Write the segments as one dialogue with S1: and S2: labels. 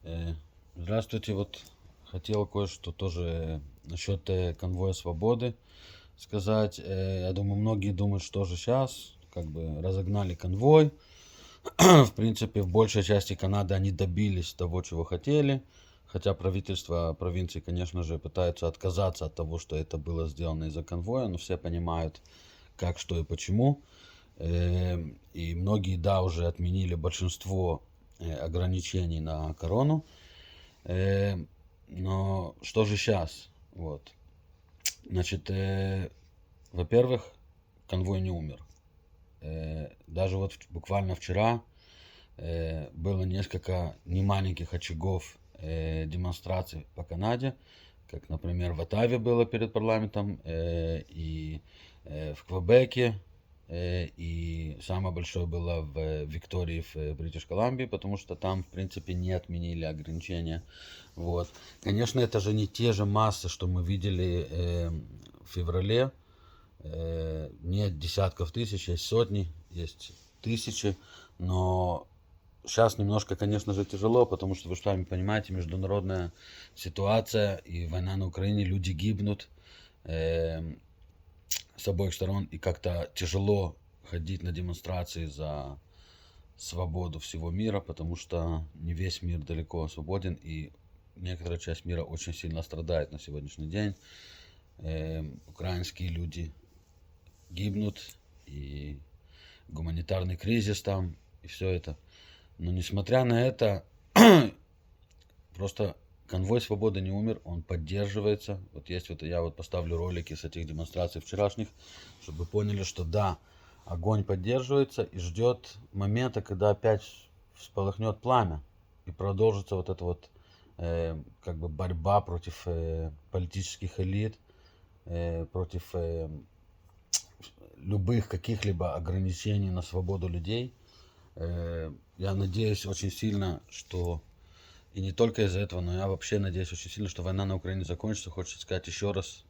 S1: Э, Здравствуйте, вот хотел кое-что тоже насчет конвоя свободы сказать. Я думаю, многие думают, что же сейчас, как бы разогнали конвой. В принципе, в большей части Канады они добились того, чего хотели. Хотя правительство провинции, конечно же, пытаются отказаться от того, что это было сделано из-за конвоя, но все понимают, как, что и почему. И многие, да, уже отменили большинство ограничений на корону. Э, Но что же сейчас? Вот. Значит, во-первых, конвой не умер. Даже вот буквально вчера было несколько немаленьких очагов демонстраций по Канаде, как, например, в Оттаве было перед парламентом, и в Квебеке, и самое большое было в Виктории, в Бритиш Колумбии, потому что там, в принципе, не отменили ограничения. Вот. Конечно, это же не те же массы, что мы видели в феврале. Нет десятков тысяч, есть сотни, есть тысячи, но сейчас немножко, конечно же, тяжело, потому что, вы сами понимаете, международная ситуация и война на Украине, люди гибнут с обоих сторон, и как-то тяжело ходить на демонстрации за свободу всего мира, потому что не весь мир далеко свободен, и некоторая часть мира очень сильно страдает на сегодняшний день. Украинские люди гибнут, и гуманитарный кризис там, и все это. Но несмотря на это, просто конвой свободы не умер, он поддерживается. Вот есть вот я вот поставлю ролики с этих демонстраций вчерашних, чтобы вы поняли, что да, огонь поддерживается и ждет момента, когда опять всполыхнет пламя и продолжится вот эта вот как бы борьба против политических элит, против любых каких-либо ограничений на свободу людей. Я надеюсь очень сильно, что и не только из-за этого, но я вообще надеюсь очень сильно, что война на Украине закончится. Хочется сказать еще раз,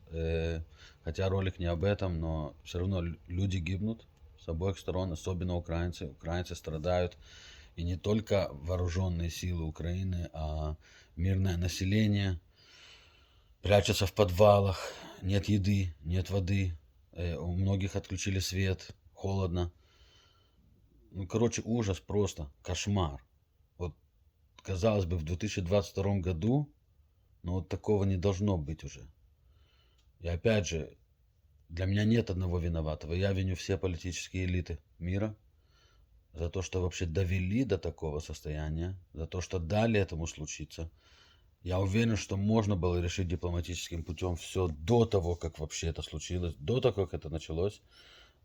S1: хотя ролик не об этом, но все равно люди гибнут с обоих сторон, особенно украинцы. Украинцы страдают, и не только вооруженные силы Украины, а мирное население прячется в подвалах, нет еды, нет воды, у многих отключили свет, холодно. Ну, короче, ужас просто, кошмар. Вот, казалось бы, в 2022 году, но вот такого не должно быть уже. И опять же, для меня нет одного виноватого. Я виню все политические элиты мира за то, что вообще довели до такого состояния, за то, что дали этому случиться. Я уверен, что можно было решить дипломатическим путем все до того, как вообще это случилось, до того, как это началось.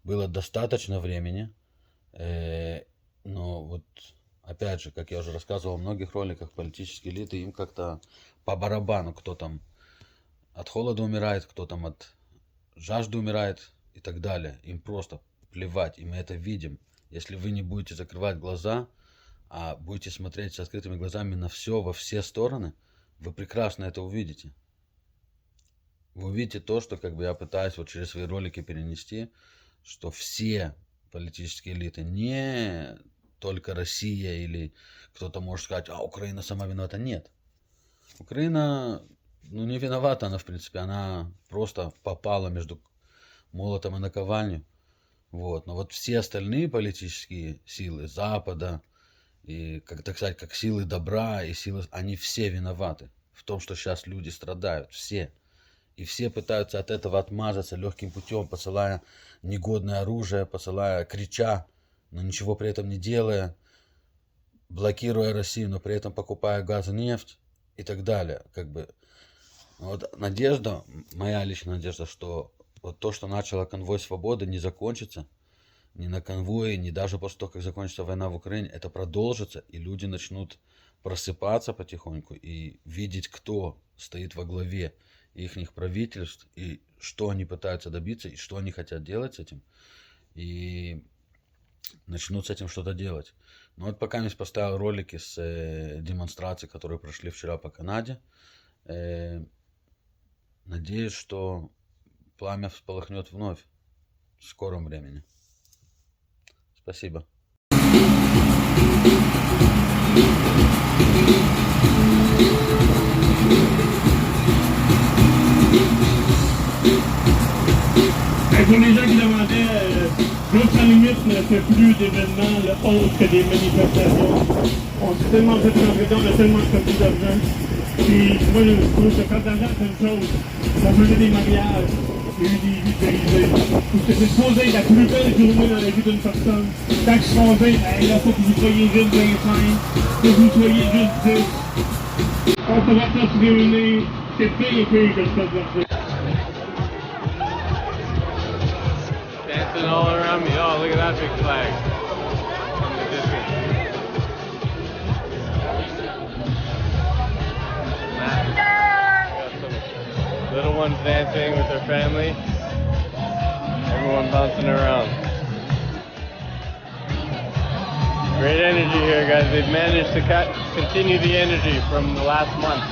S1: Было достаточно времени. Но вот, опять же, как я уже рассказывал в многих роликах, политические элиты, им как-то по барабану, кто там от холода умирает, кто там от жажды умирает и так далее. Им просто плевать, и мы это видим. Если вы не будете закрывать глаза, а будете смотреть с открытыми глазами на все, во все стороны, вы прекрасно это увидите. Вы увидите то, что как бы я пытаюсь вот через свои ролики перенести, что все политические элиты, не только Россия или кто-то может сказать, а Украина сама виновата. Нет. Украина, ну, не виновата она, в принципе, она просто попала между молотом и наковальню. Вот. Но вот все остальные политические силы Запада, и, как так сказать, как силы добра и силы, они все виноваты в том, что сейчас люди страдают, все. И все пытаются от этого отмазаться легким путем, посылая негодное оружие, посылая, крича, но ничего при этом не делая, блокируя Россию, но при этом покупая газ и нефть и так далее. Как бы. Вот надежда, моя личная надежда, что вот то, что начало конвой свободы, не закончится ни на конвое, ни даже после того, как закончится война в Украине. Это продолжится, и люди начнут просыпаться потихоньку и видеть, кто стоит во главе их правительств, и что они пытаются добиться, и что они хотят делать с этим. И начнут с этим что-то делать. Но вот пока я поставил ролики с демонстраций, которые прошли вчера по Канаде. Надеюсь, что пламя всполыхнет вновь в скором времени. Спасибо.
S2: plus d'événements autres que des manifestations. On s'est tellement fait rentrer dedans, on a tellement fait plus d'argent. Puis moi, je trouve que faire de l'argent, c'est une chose. Ça faisait des mariages, il y a eu des vies brisées. C'est supposé être la plus belle journée dans la vie d'une personne. Quand je suis tombé, ben là, faut que vous soyez juste 25, faut que vous soyez juste 10. On pourra pas se réunir, c'est pire et pire que je fais de l'argent.
S3: Dancing all around me. Oh, look at that big flag. In the distance. Got some little ones dancing with their family. Everyone bouncing around. Great energy here, guys. They've managed to continue the energy from the last month.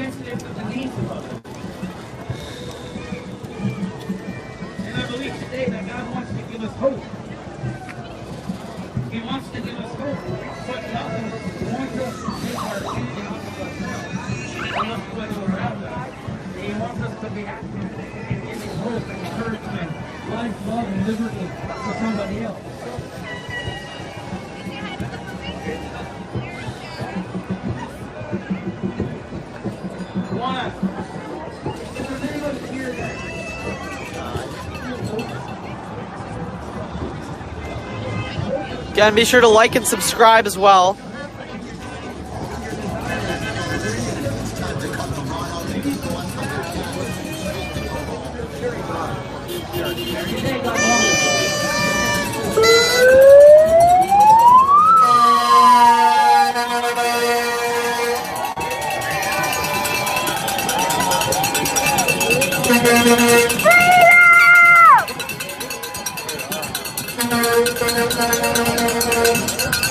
S4: And I believe today that God wants to give us hope. He wants to give us hope. But He also wants us to take our energy off of ourselves. He wants to put it around us. He wants us to be active in giving hope and encouragement, life, love, and liberty to somebody else.
S5: Again, be sure to like and subscribe as well.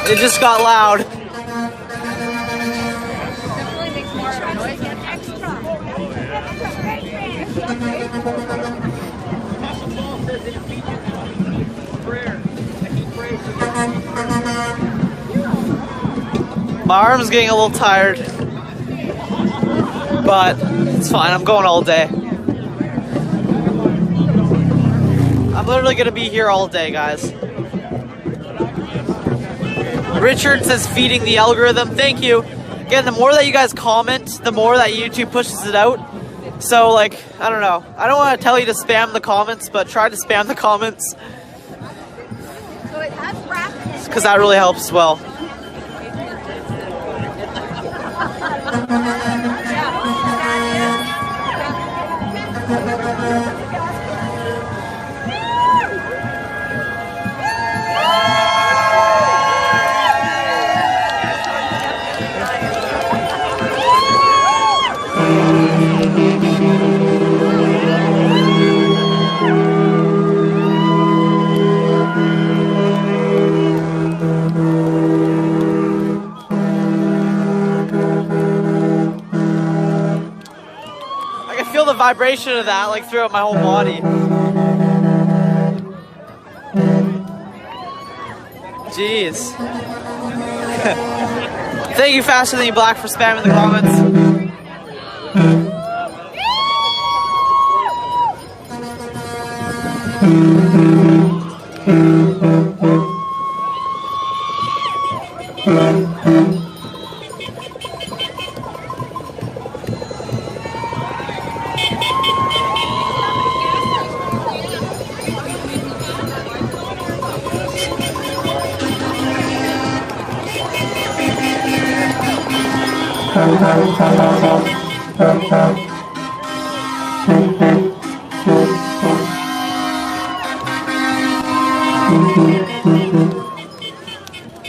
S5: It just got loud. My arm's getting a little tired, but it's fine. I'm going all day. I'm literally gonna be here all day, guys. Richard says feeding the algorithm. Thank you. Again, the more that you guys comment, the more that YouTube pushes it out. So, like, I don't know. I don't want to tell you to spam the comments, but try to spam the comments. Because that really helps as well. vibration of that like throughout my whole body. Jeez. Thank you, Faster Than You Black, for spamming the comments.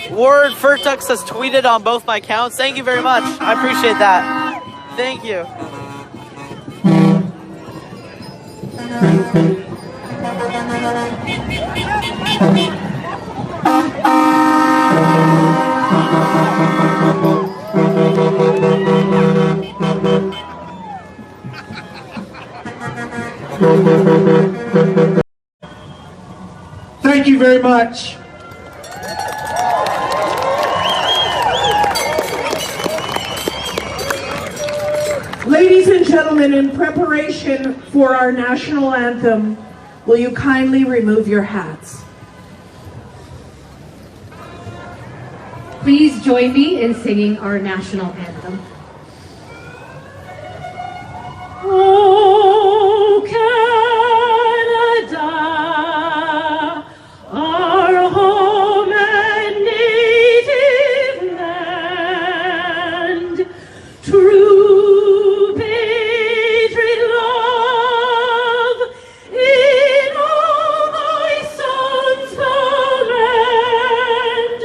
S5: Word Furtux has tweeted on both my accounts. Thank you very much. I appreciate that. Thank you.
S6: Thank you very much. Ladies and gentlemen, in preparation for our national anthem, will you kindly remove your hats?
S7: Please join me in singing our national anthem. Oh, Canada, our home and native land, true patriot love in all thy sons command.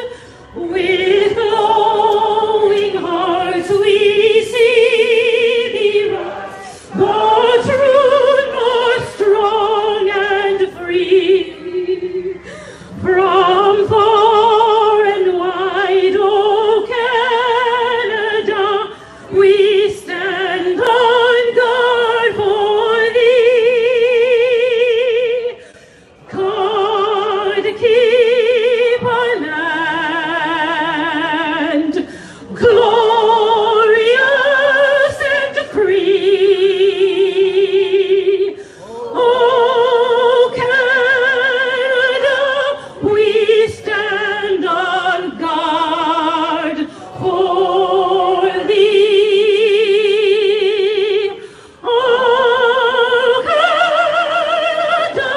S7: With glowing hearts we see thee rise, the true North strong and free. From far and wide, O Canada, we stand on guard for thee. God keep our land glorious and free. Oh, Canada, we stand on guard for thee. Oh, Canada,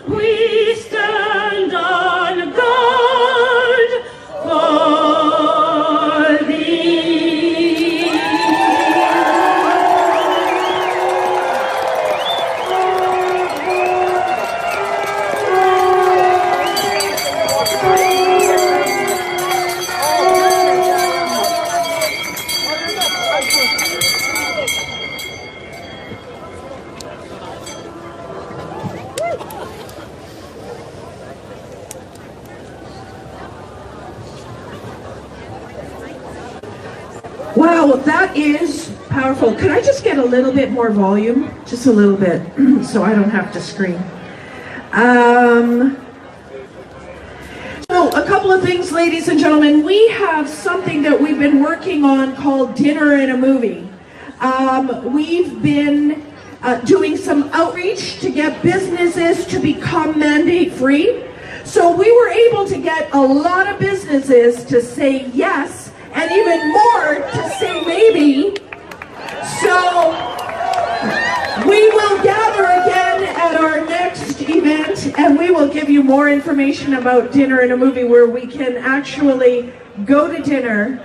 S7: we stand on guard for thee.
S6: Wow, that is powerful. Could I just get a little bit more volume? Just a little bit, so I don't have to scream. So, a couple of things, ladies and gentlemen. We have something that we've been working on called Dinner and a Movie. We've been doing some outreach to get businesses to become mandate free. So we were able to get a lot of businesses to say yes, and even more to say maybe. So we will gather again at our next event, and we will give you more information about Dinner and a Movie, where we can actually go to dinner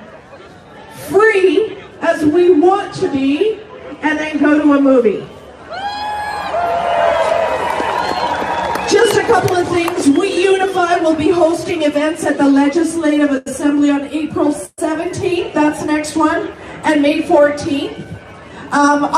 S6: free as we want to be, and then go to a movie. Just a couple of things. We Unify will be hosting events at the Legislative Assembly on April 17th, that's the next one, and May 14th. Our